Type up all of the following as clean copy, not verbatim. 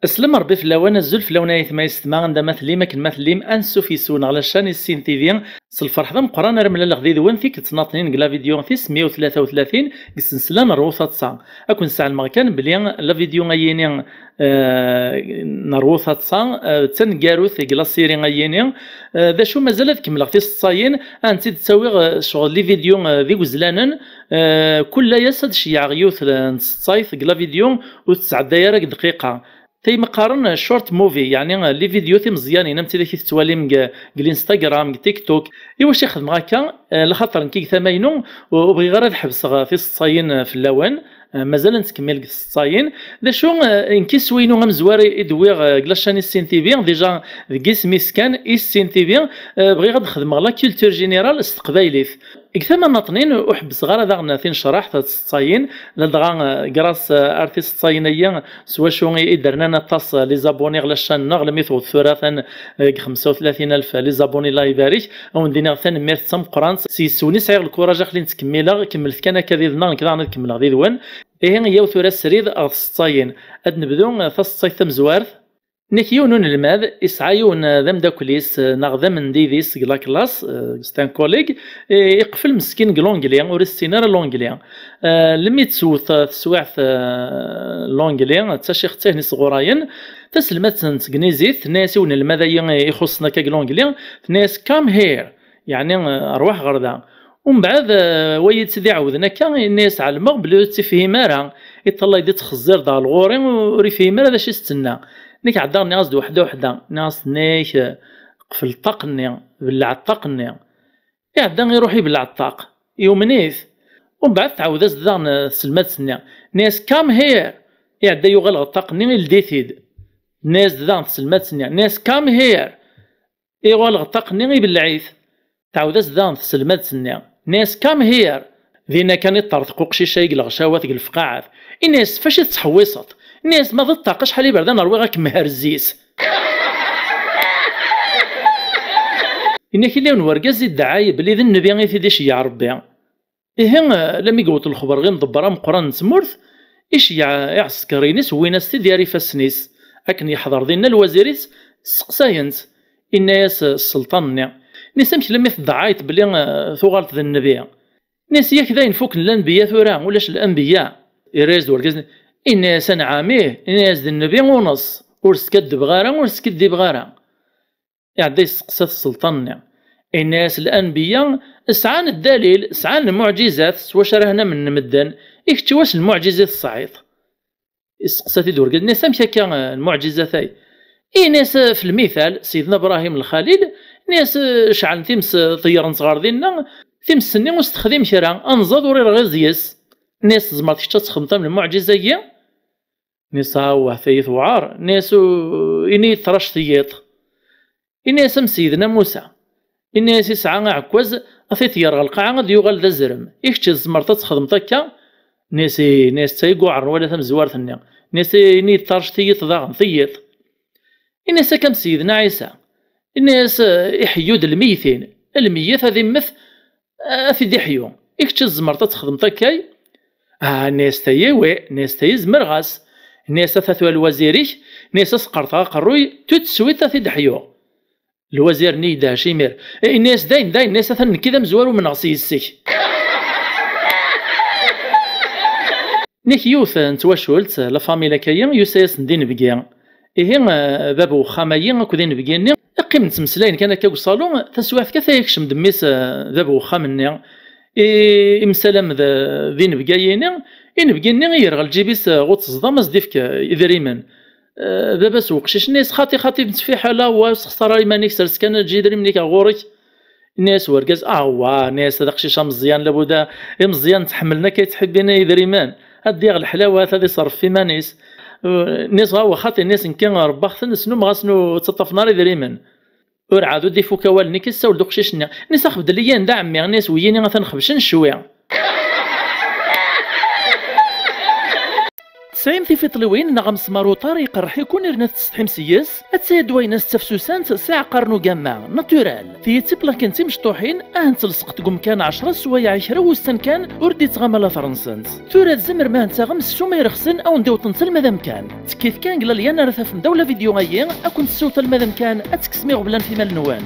اسلم ربي في اللوان الزول في لونايت ما يستمع عندما مثلي ما كان مثليم انسو في سون على شان السين تي في الفرح ذا مقران رملا لغدي دوان فيك تناطنين قلا فيديو فيس 133 قسنسلا نروثا تصا اكون ساعه المكان بلي لا فيديو غيني نروثا تصا تنقاروث قلا سيري غيني ذا شو مازال تكمل في الصاين انت تسوي شغل لي فيديو ذي وزلانا كل ياسد شي غيوث نصايف قلا فيديو و9 دقائق دقيقه تي مقارن شورت موفي يعني لي فيديو تي مزيانين نمت اللي تتوالي من الانستغرام تيك توك واش يخدم هكا لخاطر نكيك ثماينو وبغي غير نحبس في الصاين في اللوان مازال نتكمل الصاين ذا شو انكي سوينو مزواري ادوي كلاشاني السين تي في ديجا كيس ميسكان السين تي في بغي غاد نخدم لا كولتور جينيرال استقبايليت كثما ناطنين وحبس غير هذا ثين شرح تاع الصاين لدغا كراس ارتيست صاينيه سوا شو درنا طاس لي زابوني غلا الشان غلا ميثود ثلاثا 35000 لي زابوني لا يبارك وندينا ثاني ميرت سام قران سي سوني صايغ الكوراج خلي نتكملها كملت كان كذا كذا نكملها ذي دوان هي وثورة السريد الصاين اد نبدو ثصاي ثم زوارث نكيون الماذ يسعيون ذم داكوليس ناغ من ديفيس كلا كلاس ستان كوليغ يقفل مسكين لونجلي ورسينار لونجلي لمي تسوعث لونجلي تاشي ختاني صغوراين تسلمت تكنيزيت ناس ون الماذا يخصنا كاك لونجلي ناس كام هير يعني ارواح غردا ومن بعد ويد سيدي عاودنا كان الناس علموا بلو تفهمارا يطلع يدي تخزر دا الغوري وريفهمارا ذا شي استنى نيك عداني قصد وحده ناس نيك قفل طاقني بلع الطاقني يعدان يروح يبلع الطاق يومنيث ومن بعد تعاود زدان سلمات سنة ناس كام هير يعدا يغلغ الطاقني الديثيد ناس زدان سلمات سنة ناس كام هير يغلغ الطاقني يبلعيث تعاود زدان سلمات سنة ناس كام هير ذينا كان يطرطقو قشيشه يقلغ شاوات الفقاعات الناس فاش تحويصت الناس ما ضطاقش حالي بردان روي غاك مهرزيس إنا كي لون ورقاز الدعاية بلي ذا النبي غي في ديش يا ربي لم يقوت الخبر غير مدبرة مقران تمورث إيش يعسكرينيس ويناس دياري فاسنيس أكن يحضر دينا الوزيريس سقساينت الناس السلطان نسمش لم يتدعايت بلي ثغالت ذا النبي ناس ياك ذا ينفوك الأنبياء ثورا ولاش الأنبياء يريز ورقاز الناس نعاميه الناس ذا النبي ونص ورسكد بغارة ورسكد بغارة يعدي يسقسات السلطان الناس الأنبياء سعان الدليل سعان المعجزات سوا شرهنا من مدن واش المعجزات الصعيد يسقسات يدور قد الناس مشا كان المعجزات ناس في المثال سيدنا إبراهيم الخليل ناس شعل تيمس طيران صغار دينا تيمس سني واستخدم شرا انزاد وري غيزيس ناس زمرت شتا تخمطه من المعجزة هي ناس هاوه ثيث وعار ناس إني ترش ثياط الناس سيدنا موسى الناس يسعى عكوز أثيت يرغى القاعة غادي يغال ذا الزرم يكتش الزمرطة تخدم تكا ناس تيقوعر ولا ثم زوار ثنيا ناس إني ترش ثيط ضاغن ثيط الناس كم سيدنا عيسى الناس يحيود الميتين الميت هذي مث في دي حيو يكتش الزمرطة تخدم تكاي ناس تيوي ناس تيزمر غاس ناس ثاثوا الوزيريش ناس سقرطها قروي تتسويت في دحيو الوزير نيدا شيمير الناس داين الناس ثن كذا مزوارو من عصي السيك نيك يوث نتواشولت لا فاميلا كايا يوسايس ندين بكيا بابو خامايا كودين بكيا قيم نتمسلاين كان كاو صالون تسواف كثا يكشم دميس بابو خامني امسلام ذين بكاينا إن بكينا يرغل جيبيس غوت صدام ديفك إذريمان دابا سوقشيش الناس خاطي في حاله وسخسر مانيك سرس كان تجي دري منيك غورك الناس وركز ناس هذا قشيشه مزيان لابد مزيان تحملنا كيتحبينا يدريمان هاد ديال الحلاوه هذا صرف في مانيس الناس هو خاطي الناس ان كان رباخ نسنو مغاسنو تطف نار يدريمان ور عادو ديفو كوال نيك ساول دوقشيشنا الناس خبد ليا ندع عمي الناس ويني غتنخبشن شويه 90 في فطلوين نغم سمارو طريق راح يكون رنا تستحي مسيس اتسيد ويناس تفسوسانت ساعة قرنو جامع ناتورال في تبلا كنتي مشطوحين تلصق تقوم كان 10 سوايع 20 وستن كان وردي تغامل فرنسنت ثورة زمر ما انت غمس سوما يرخصن او نديو تنسل مادام كان تكيف كان قال لي انا رثا دولة فيديو غيين اكون تسوت المادام كان اتكسمي غبلان في مال نوان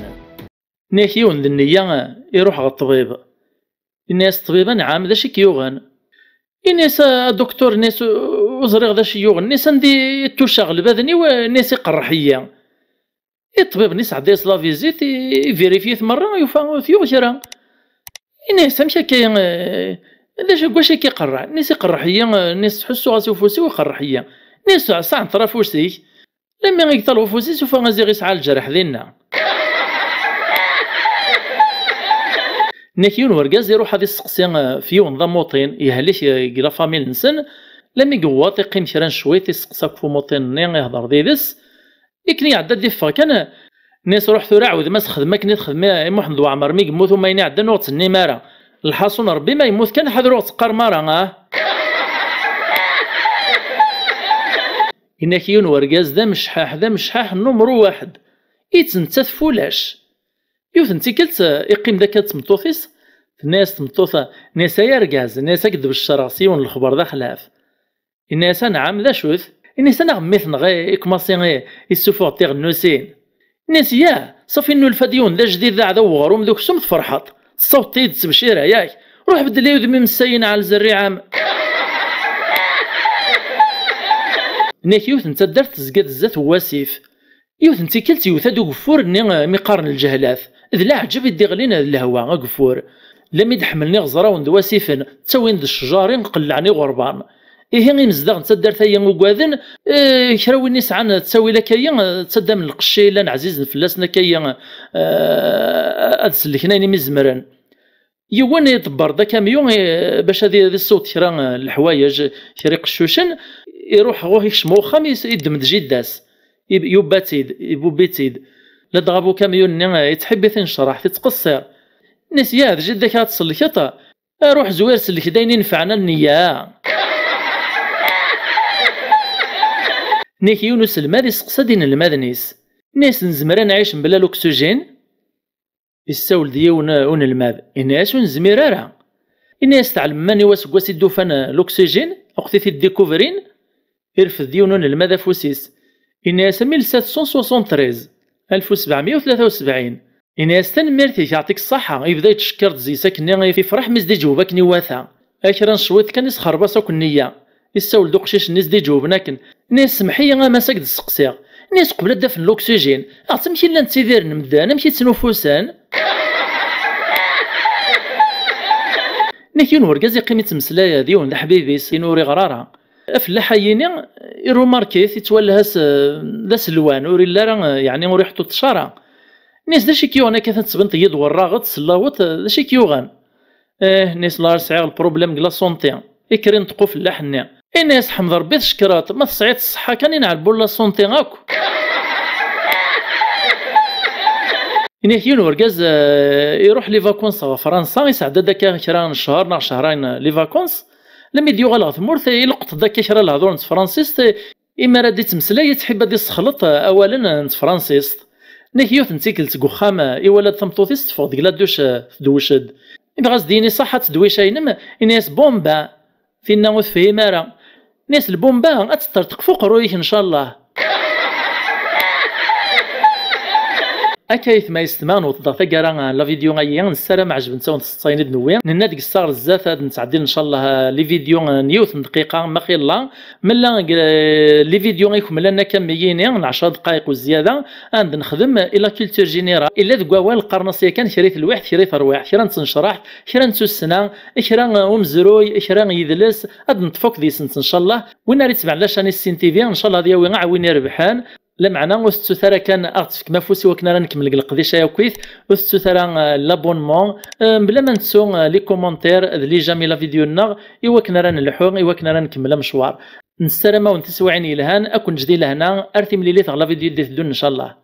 ناكيون النية يروح على الطبيب الناس طبيبا نعم ذا شي كيوغان الناس دكتور ناس وزريغ ذا شي يوغن ناس عندي توشغل بذني وناس قرحية الطبيب ناس عدي يصلا فيزيت يفيريفيت مرة يوفا ثيوغ شرا الناس مشا كي ذا واش كيقرع ناس قرحية ناس تحسو غاسي وفوسي وقرحية ناس ساعة طرا فوسي لما يقتلو فوسي سوف غازي يسعى الجرح ديالنا ناكيون ورقاز يروح هذه السقسي في نظام موطين يهليش يقرا فاميل نسن لما يقواط يقيم شران شويت يسقساك في موطين يهضر ديدس يكني عدى ديفا كان ناس روح ثورا عاود ما خدمه كني خدمه محمد وعمر مي يموت وما ينعد نوت النماره الحاصون ربي ما يموت كان حضروا تقر مره ناكيون ورقاز ذا مشحاح نمرو واحد يتنتث فولاش يوث انتي كلت يقيم ذاك تمطوثيس الناس تمطوثة ناس يرقاز الناس كذب الشراسي والخبر ذا خلاف الناس نعم ذا شوث الناس نعم مثل غي يكماسي يسوفو تيغ نوسين الناس يا صافي انو الفاديون ذا جديد ذا عذا وغروم ذوك سمت فرحات الصوت تيد تبشيرة ياك روح بدل لي ودمي مساين على الزري عام ناك يوث انت درت تزقاد الزات واسيف يوث انتي كلت يوث هادو قفور ني مقارن الجهلاث إذ لا عجب يدي غلينا الهوا قفور لم يدحملني غزرا وندوا سيفن تسوين د الشجارين قلعني غربان إيه غي مزدغ تصدر ثايا وقاذن كراوي الناس عن تسوي لك هي تصدى من القشي لان عزيز فلاسنا كيا ادسلكناني مزمرن يوان يدبر ذا كاميون باش هذه الصوت كرا الحوايج كري قشوشن يروح غوه يشمو خميس يدمد جداس يوباتيد يبوبيتيد لا دغابو كاميون يتحب تنشرح تتقصر الناس يا جد ذاك تصلك روح زوير سلك داين ينفعنا النية نيك يونس المادي سقسدين المادنيس ناس نزمر نعيش بلا الاكسجين يساول ديون الماد الناس نزمير راه الناس تعلم ماني واسكواس يدوفان الاكسجين وقتي في الديكوفرين يرفد ديون الماد فوسيس الناس 1773 الناس تنمرتي يعطيك الصحة يبدا يتشكر زيساك ني في فرح مزدي جوبك نواثا اكرا شويت كان يسخر باساك النية يساول دو قشيش الناس دي جوب لكن ناس سمحية ما ساكد السقسيغ ناس قبل دافن الاكسجين تمشي لان تسيدير نمدان مشي تسنوفوسان نكيون ورقاز يقيم يتمسلايا ديون حبيبيس ينوري غرارة افلاح ييني يروماركيث يتولهاس ذا سلوان وري لا يعني وريحتو تشارة ناس دا شي كيوغنا كيف تسبنت يد وراغط سلاوط دا شي كيوغان ناس لا سعيغ البروبليم كلا سونتي يكرين تقو فلاح الني الناس حمد ربي تشكرات ما تصعيد الصحة كان ينعربو لا سونتي اكو ينهيون ورقاز يروح لي فاكونس فرنسا يسعد داك كرا شهر نا شهرين لي فاكونس لما يديو غالا ثمورث يلقط داك كرا الهضور نت فرانسيس اما راه دي تمسلاي تحب هادي تسخلط اولا نت فرانسيس نهيوت نتيكل تقوخام ايولاد ثمطوثيس تفوق ديك لا دوش دوشد إذا غاز ديني صحة تدويشاينم الناس بومبا فينا وثفي مارا ناس البومبا أتسترتق فوق رويك إن شاء الله أكيث ما يستمان وتضغط ثقرا لا فيديو غيان السلام عجبن تساون تصاين دنويا ننادق الصار الزاف هاد نتعدل ان شاء الله لي فيديو نيوت دقيقه ما خير الله ملا لي فيديو غيكم لنا كميين 10 دقائق وزياده عند نخدم الى كولتور جينيرال الا ذكوا القرنصيه كان شريت الواحد شريت رواح شرا نتنشرح شرا نتسنى شرا ومزروي شرا يدلس هاد نتفوك ديسنت ان شاء الله وين ريت تبع لاشاني السين تي في ان شاء الله دياوي عاوني ربحان لا معنا وستثرى كان اغتفك مفوسي وكنا راه نكمل القضيه يا كويس وستثرى لابونمون بلا ما نسوا لي كومونتير اللي جامي لا فيديونا ايوا كنا راه نلحو ايوا كنا راه نكمل مشوار نسلم ونتسوعني لهان اكون جدي لهنا ارتي ملي لي لا فيديو ديال ان شاء الله